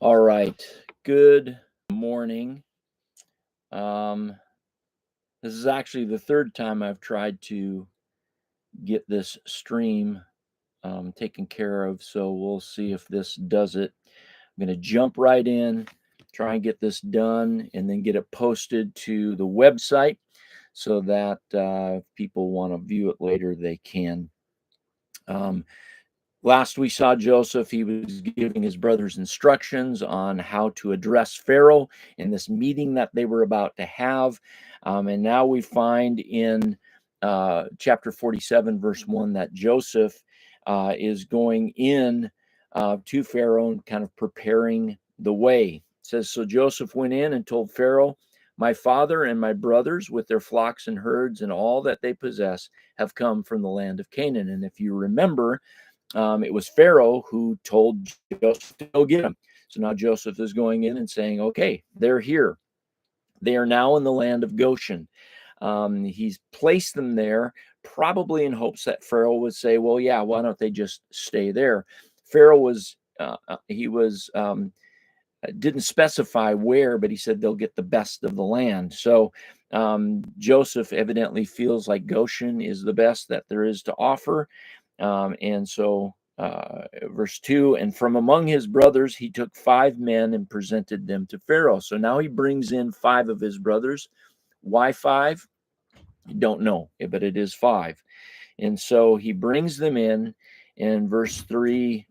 All right. Good morning. Um, this is actually the third time I've tried to get this stream taken care of, so we'll see if this does it. I'm going to jump right in, try and get this done, and then get it posted to the website so that if people want to view it later, they can. Um, Last we saw Joseph, he was giving his brothers instructions on how to address Pharaoh in this meeting that they were about to have. And now we find in chapter 47, verse 1, that Joseph is going in to Pharaoh and kind of preparing the way. It says, So Joseph went in and told Pharaoh, My father and my brothers, with their flocks and herds and all that they possess, have come from the land of Canaan. And if you remember, it was Pharaoh who told Joseph to go get them. So now Joseph is going in and saying, okay, they're here. They are now in the land of Goshen. He's placed them there probably in hopes that Pharaoh would say, well, yeah, why don't they just stay there? Pharaoh was, didn't specify where, but he said they'll get the best of the land. So Joseph evidently feels like Goshen is the best that there is to offer. And so, verse 2, and from among his brothers, he took 5 men and presented them to Pharaoh. So now he brings in 5 of his brothers. Why 5? Don't know, but it is 5. And so he brings them in. In verse 3,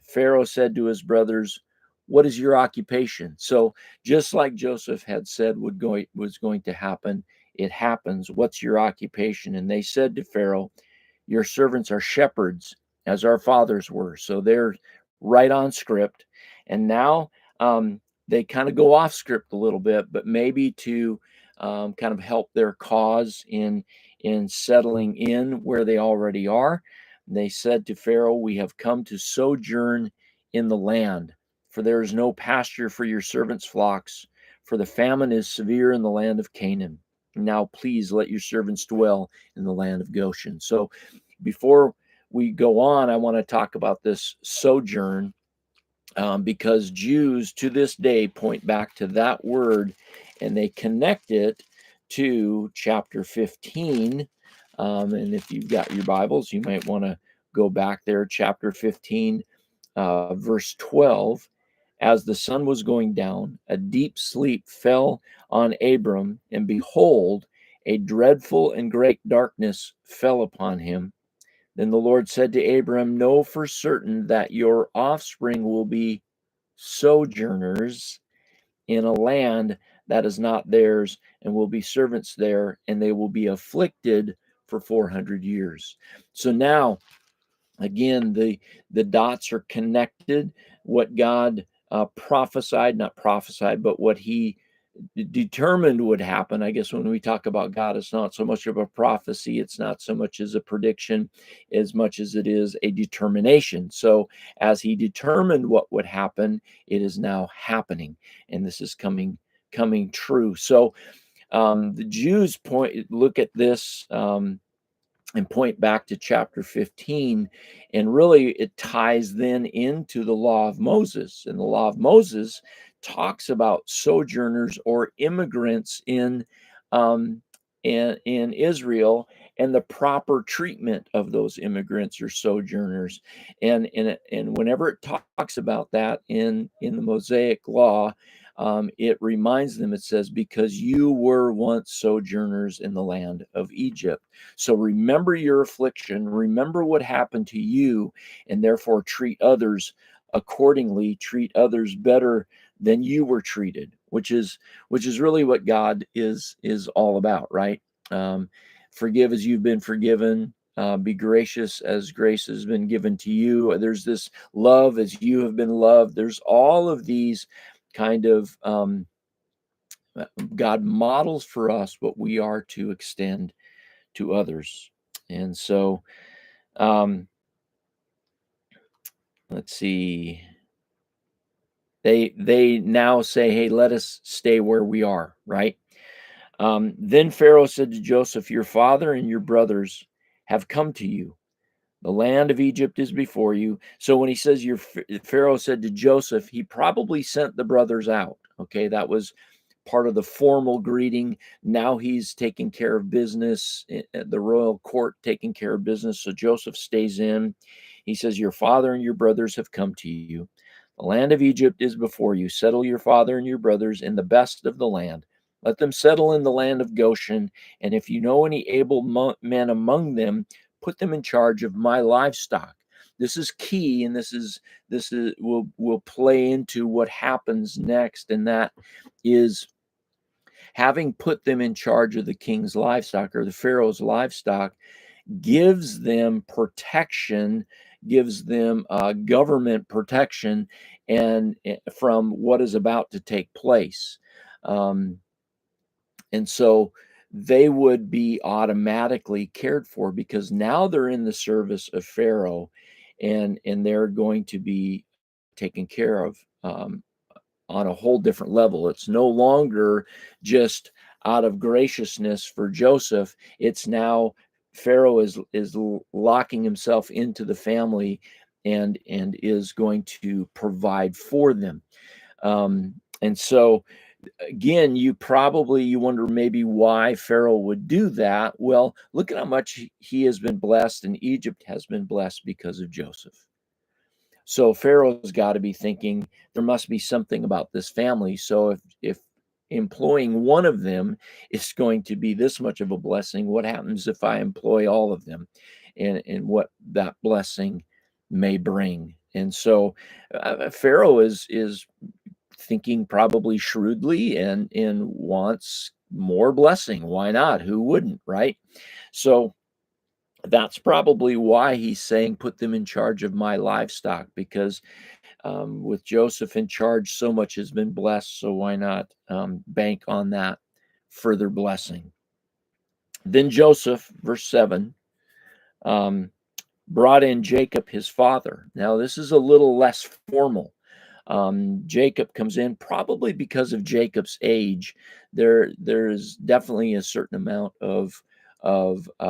Pharaoh said to his brothers, What is your occupation? So just like Joseph had said was going to happen, it happens. What's your occupation? And they said to Pharaoh, Your servants are shepherds, as our fathers were. So they're right on script. And now they kind of go off script a little bit, but maybe to kind of help their cause in settling in where they already are. They said to Pharaoh, We have come to sojourn in the land, for there is no pasture for your servants' flocks, for the famine is severe in the land of Canaan. Now, please let your servants dwell in the land of Goshen. So, before we go on, I want to talk about this sojourn because Jews to this day point back to that word and they connect it to chapter 15. And if you've got your Bibles, you might want to go back there, chapter 15, verse 12. As the sun was going down, a deep sleep fell on Abram, and behold, a dreadful and great darkness fell upon him. Then the Lord said to Abram, Know for certain that your offspring will be sojourners in a land that is not theirs, and will be servants there, and they will be afflicted for 400 years. So now, again, the dots are connected. What God prophesied, not prophesied, but what he determined would happen. I guess when we talk about God, it's not so much of a prophecy, it's not so much as a prediction as much as it is a determination. So as he determined what would happen, it is now happening, and this is coming true. So the Jews look at this and point back to chapter 15, and really it ties then into the law of Moses. And the law of Moses talks about sojourners or immigrants um, in Israel, and the proper treatment of those immigrants or sojourners. And whenever it talks about that in the Mosaic law, it reminds them, it says, because you were once sojourners in the land of Egypt. So remember your affliction, remember what happened to you, and therefore treat others accordingly, treat others better than you were treated, which is really what God is all about, right? Forgive as you've been forgiven. Be gracious as grace has been given to you. There's this love as you have been loved. There's all of these kind of God models for us what we are to extend to others. And so let's see, they now say, hey, let us stay where we are, right? Then Pharaoh said to Joseph, your father and your brothers have come to you. The land of Egypt is before you. So when he says Pharaoh said to Joseph, he probably sent the brothers out. Okay, that was part of the formal greeting. Now he's taking care of business at the royal court, taking care of business. So Joseph stays in. He says, your father and your brothers have come to you. The land of Egypt is before you. Settle your father and your brothers in the best of the land. Let them settle in the land of Goshen. And if you know any able men among them, put them in charge of my livestock. This is key, and this is will play into what happens next, and that is having put them in charge of the king's livestock or the Pharaoh's livestock gives them protection, gives them government protection, and from what is about to take place. Um, and so they would be automatically cared for because now they're in the service of Pharaoh, and they're going to be taken care of on a whole different level. It's no longer just out of graciousness for Joseph. It's now Pharaoh is locking himself into the family and is going to provide for them. And so again, you wonder maybe why Pharaoh would do that. Well, look at how much he has been blessed, and Egypt has been blessed because of Joseph. So Pharaoh's got to be thinking there must be something about this family. So if employing one of them is going to be this much of a blessing, what happens if I employ all of them, and what that blessing may bring? And so Pharaoh is thinking probably shrewdly and wants more blessing. Why not? Who wouldn't, right? So that's probably why he's saying put them in charge of my livestock, because with Joseph in charge, so much has been blessed. So why not bank on that further blessing? Then Joseph, verse 7, um, brought in Jacob, his father. Now, this is a little less formal. Jacob comes in probably because of Jacob's age. There's definitely a certain amount of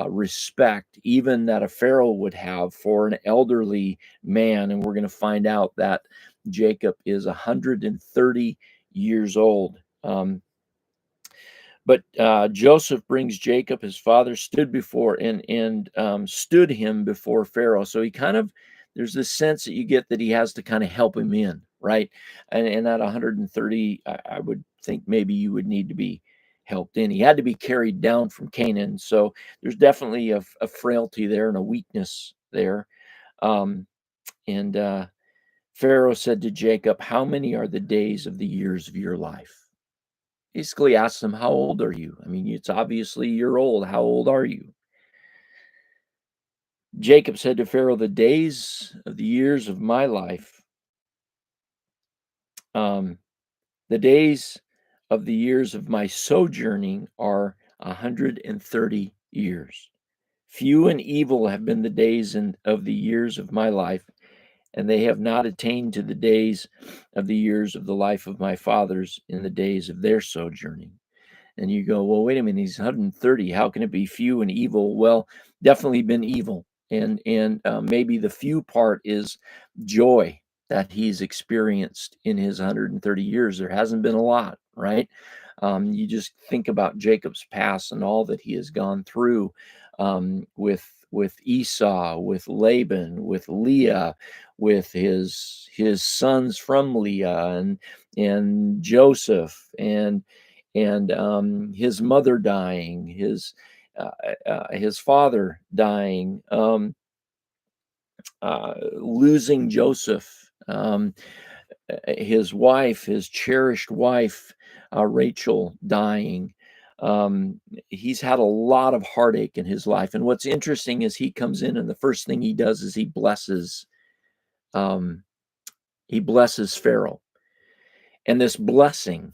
respect, even that a pharaoh would have for an elderly man, and we're going to find out that Jacob is 130 years old. But Joseph brings Jacob, his father, stood him before Pharaoh. So he kind of there's this sense that you get that he has to kind of help him in, right? And at 130, I would think maybe you would need to be helped in. He had to be carried down from Canaan, so there's definitely a frailty there and a weakness there. Um, and Pharaoh said to Jacob, "How many are the days of the years of your life?" Basically asks him, "How old are you?" I mean, it's obviously you're old. How old are you? Jacob said to Pharaoh, "The days of the years of my life, um, the days of the years of my sojourning are 130 years. Few and evil have been the days of the years of my life, and they have not attained to the days of the years of the life of my fathers in the days of their sojourning." And you go, well, wait a minute, he's 130. How can it be few and evil? Well, definitely been evil, and maybe the few part is joy that he's experienced in his 130 years. There hasn't been a lot, right? You just think about Jacob's past and all that he has gone through with Esau, with Laban, with Leah, with his sons from Leah, and Joseph, and his mother dying, his father dying, losing Joseph, his wife, his cherished wife, Rachel, dying. He's had a lot of heartache in his life, and what's interesting is he comes in, and the first thing he does is um, he blesses Pharaoh, and this blessing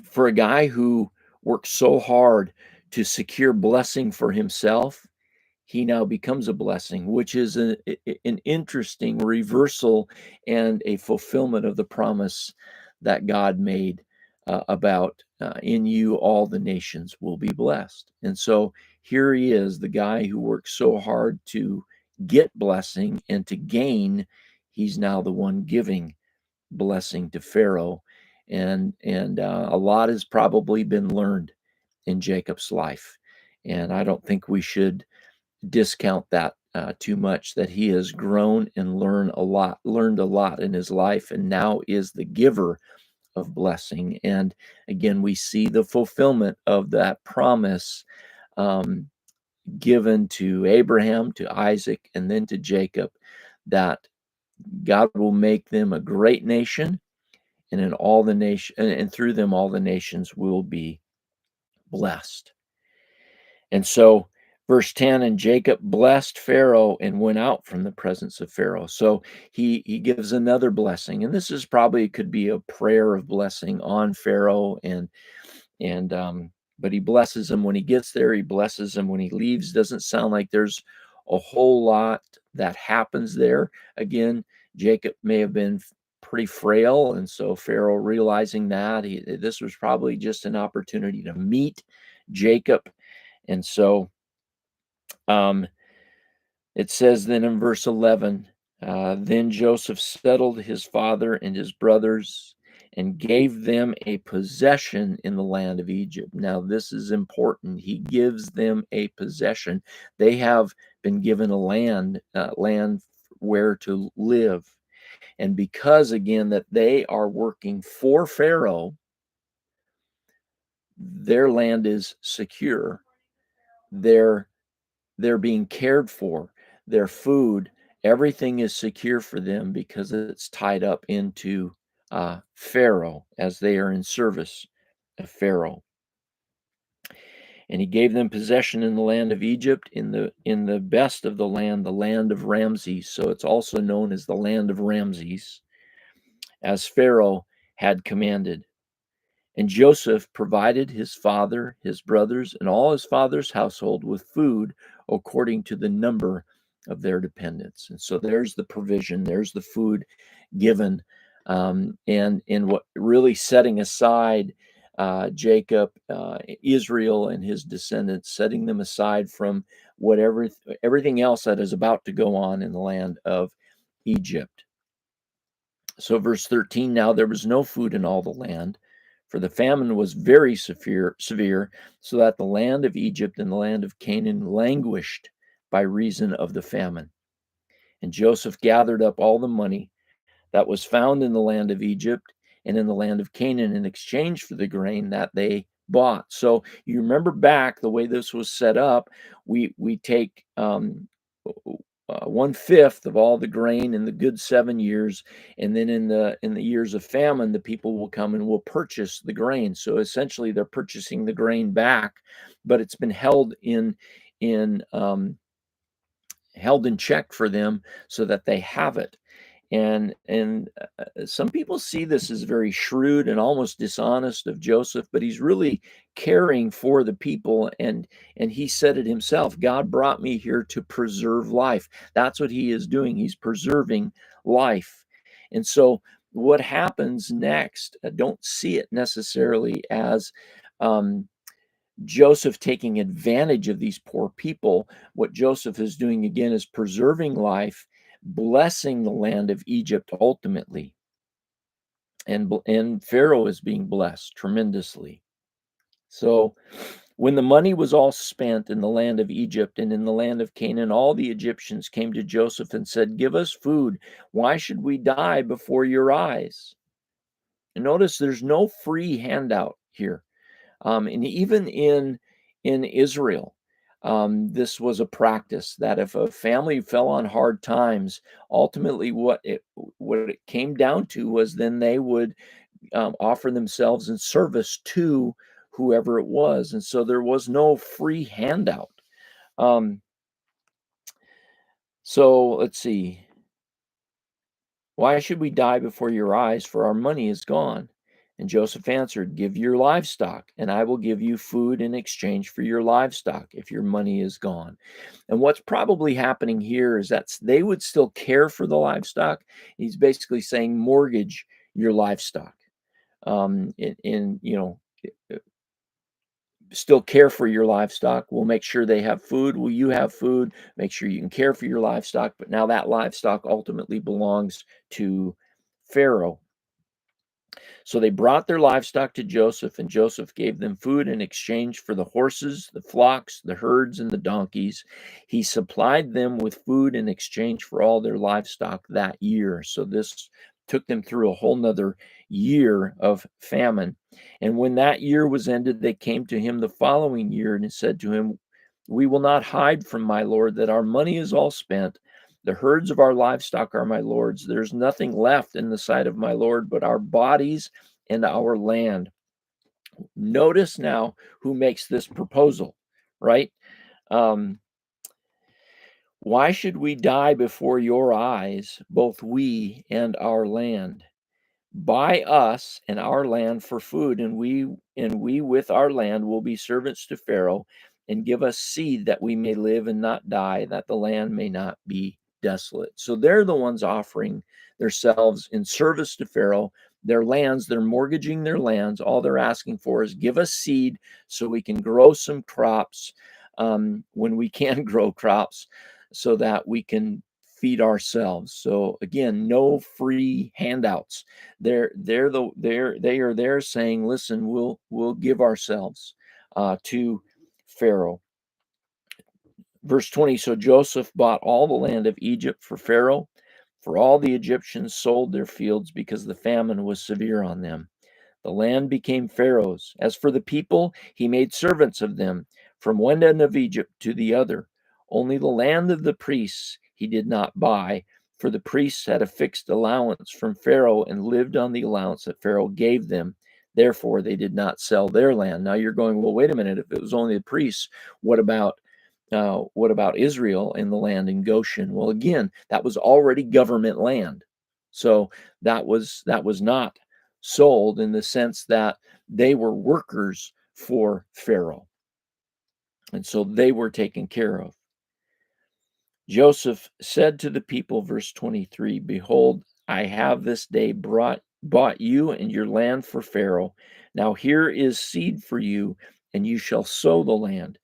for a guy who worked so hard to secure blessing for himself, he now becomes a blessing, which is an interesting reversal and a fulfillment of the promise that God made about in you, all the nations will be blessed. And so here he is, the guy who worked so hard to get blessing and to gain, he's now the one giving blessing to Pharaoh. And a lot has probably been learned in Jacob's life. And I don't think we should discount that too much, that he has grown and learned a lot in his life, and now is the giver of blessing. And again, we see the fulfillment of that promise um, given to Abraham, to Isaac, and then to Jacob, that God will make them a great nation, and in all the nation, and through them all the nations will be blessed. And so, verse 10, and Jacob blessed Pharaoh and went out from the presence of Pharaoh. So he gives another blessing, and this is probably could be a prayer of blessing on Pharaoh, and but he blesses him when he gets there. He blesses him when he leaves. Doesn't sound like there's a whole lot that happens there. Again, Jacob may have been pretty frail, and so Pharaoh, realizing that, this was probably just an opportunity to meet Jacob. And so um, it says then in verse 11, then Joseph settled his father and his brothers and gave them a possession in the land of Egypt. Now, this is important. He gives them a possession. They have been given a land where to live. And because, again, that they are working for Pharaoh, their land is secure. They're being cared for, their food, everything is secure for them because it's tied up into Pharaoh, as they are in service of Pharaoh. And he gave them possession in the land of Egypt, in the best of the land of Ramses. So it's also known as the land of Ramses, as Pharaoh had commanded. And Joseph provided his father, his brothers, and all his father's household with food according to the number of their dependents. And so there's the provision, there's the food given. And in what really setting aside Jacob, Israel, and his descendants, setting them aside from whatever everything else that is about to go on in the land of Egypt. So, verse 13, now there was no food in all the land, for the famine was very severe, so that the land of Egypt and the land of Canaan languished by reason of the famine. And Joseph gathered up all the money that was found in the land of Egypt and in the land of Canaan in exchange for the grain that they bought. So you remember back the way this was set up, we take 1/5 of all the grain in the good 7 years, and then in the years of famine, the people will come and will purchase the grain. So essentially, they're purchasing the grain back, but it's been in held in check for them so that they have it. And some people see this as very shrewd and almost dishonest of Joseph, but he's really caring for the people. And he said it himself, God brought me here to preserve life. That's what he is doing. He's preserving life. And so what happens next, don't see it necessarily as um, Joseph taking advantage of these poor people. What Joseph is doing again is preserving life, blessing the land of Egypt ultimately. And Pharaoh is being blessed tremendously. So when the money was all spent in the land of Egypt and in the land of Canaan, all the Egyptians came to Joseph and said, give us food. Why should we die before your eyes? And notice there's no free handout here. And even in Israel, this was a practice that if a family fell on hard times, ultimately what it came down to was then they would offer themselves in service to whoever it was, and so there was no free handout. Um, so let's see. Why should we die before your eyes? For our money is gone. And Joseph answered, give your livestock, and I will give you food in exchange for your livestock if your money is gone. And what's probably happening here is that they would still care for the livestock. He's basically saying, mortgage your livestock. In still care for your livestock. We'll make sure they have food. Will you have food? Make sure you can care for your livestock. But now that livestock ultimately belongs to Pharaoh. So they brought their livestock to Joseph, and Joseph gave them food in exchange for the horses, the flocks, the herds, and the donkeys. He supplied them with food in exchange for all their livestock that year. So this took them through a whole nother year of famine. And when that year was ended, they came to him the following year and said to him, "We will not hide from my Lord that our money is all spent. The herds of our livestock are my Lord's. There's nothing left in the sight of my Lord but our bodies and our land." Notice now who makes this proposal, right? Um, Why should we die before your eyes, both we and our land? Buy us and our land for food, and we with our land will be servants to Pharaoh, and give us seed that we may live and not die, that the land may not be desolate. So they're the ones offering themselves in service to Pharaoh. Their lands, they're mortgaging their lands. All they're asking for is give us seed so we can grow some crops, when we can grow crops, so that we can feed ourselves. So again, no free handouts. They are there saying, listen, we'll give ourselves to Pharaoh. Verse 20, so Joseph bought all the land of Egypt for Pharaoh, for all the Egyptians sold their fields because the famine was severe on them. The land became Pharaoh's. As for the people, he made servants of them from one end of Egypt to the other. Only the land of the priests he did not buy, for the priests had a fixed allowance from Pharaoh and lived on the allowance that Pharaoh gave them. Therefore, they did not sell their land. Now you're going, well, wait a minute. If it was only the priests, what about Israel and the land in Goshen? Well, again, that was already government land, so that was not sold in the sense that they were workers for Pharaoh, and so they were taken care of. Joseph said to the people, verse 23, behold, I have this day bought you and your land for Pharaoh. Now here is seed for you, and you shall sow the land.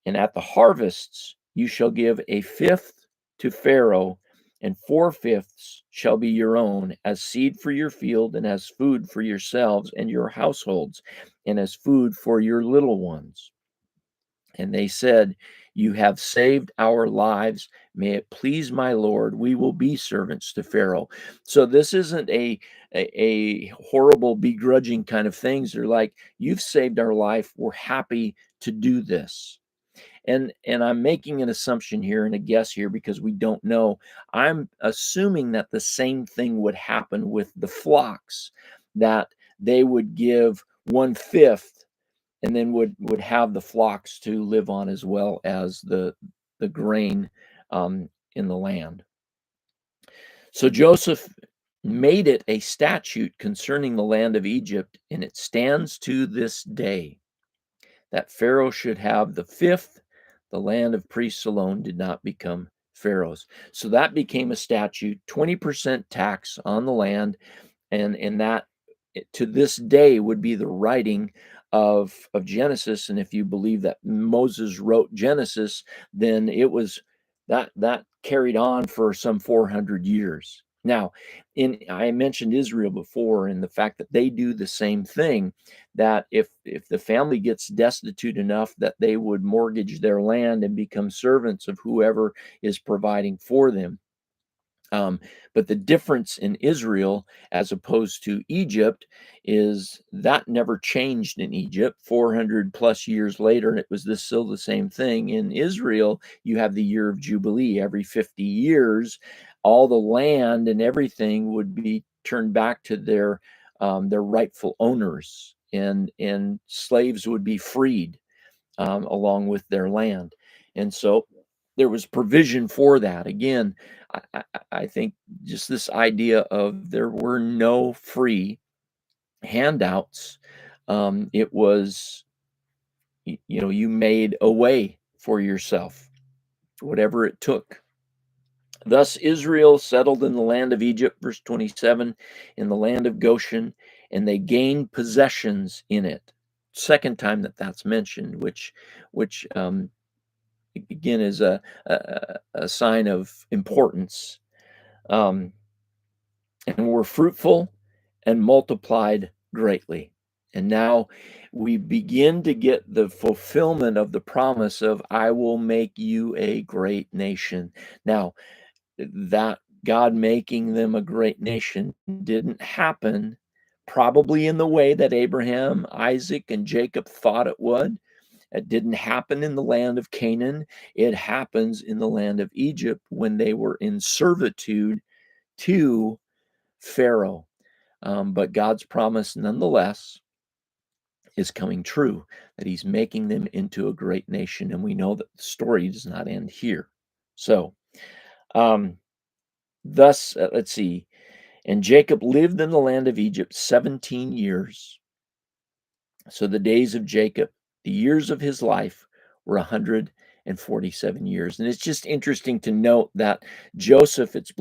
And at the harvests you shall give a fifth to Pharaoh, and 4/5 shall be your own, as seed for your field, and as food for yourselves and your households, and as food for your little ones. And they said, you have saved our lives. May it please my Lord, we will be servants to Pharaoh. So this isn't a horrible, begrudging kind of things. They're like, you've saved our life. We're happy to do this. And I'm making an assumption here and a guess here because we don't know. I'm assuming that the same thing would happen with the flocks, that they would give 1/5 and then would have the flocks to live on as well as the grain in the land. So Joseph made it a statute concerning the land of Egypt, and it stands to this day, that Pharaoh should have the fifth. The land of priests alone did not become Pharaoh's. So that became a statute, 20% tax on the land, and that to this day would be the writing of Genesis. And if you believe that Moses wrote Genesis, then it was that carried on for some 400 years. Now, I mentioned Israel before, and the fact that they do the same thing, that if the family gets destitute enough that they would mortgage their land and become servants of whoever is providing for them. But the difference in Israel as opposed to Egypt is that never changed in Egypt 400 plus years later, and it was still the same thing. In Israel, you have the year of Jubilee. Every 50 years, all the land and everything would be turned back to their rightful owners, and slaves would be freed along with their land. And so there was provision for that. Again, I think just this idea of there were no free handouts. It was, you made a way for yourself, whatever it took. Thus Israel settled in the land of Egypt, verse 27, in the land of Goshen, and they gained possessions in it. second time that that's mentioned, which again is a sign of importance. Um, and were fruitful and multiplied greatly. And now we begin to get the fulfillment of the promise of, I will make you a great nation. Now, that God making them a great nation didn't happen probably in the way that Abraham, Isaac, and Jacob thought it would. It didn't happen in the land of Canaan. It happens in the land of Egypt when they were in servitude to Pharaoh. But God's promise, nonetheless, is coming true, that he's making them into a great nation. And we know that the story does not end here. So, um, thus, let's see. And Jacob lived in the land of Egypt 17 years. So the days of Jacob, the years of his life, were 147 years. And it's just interesting to note that Joseph, it's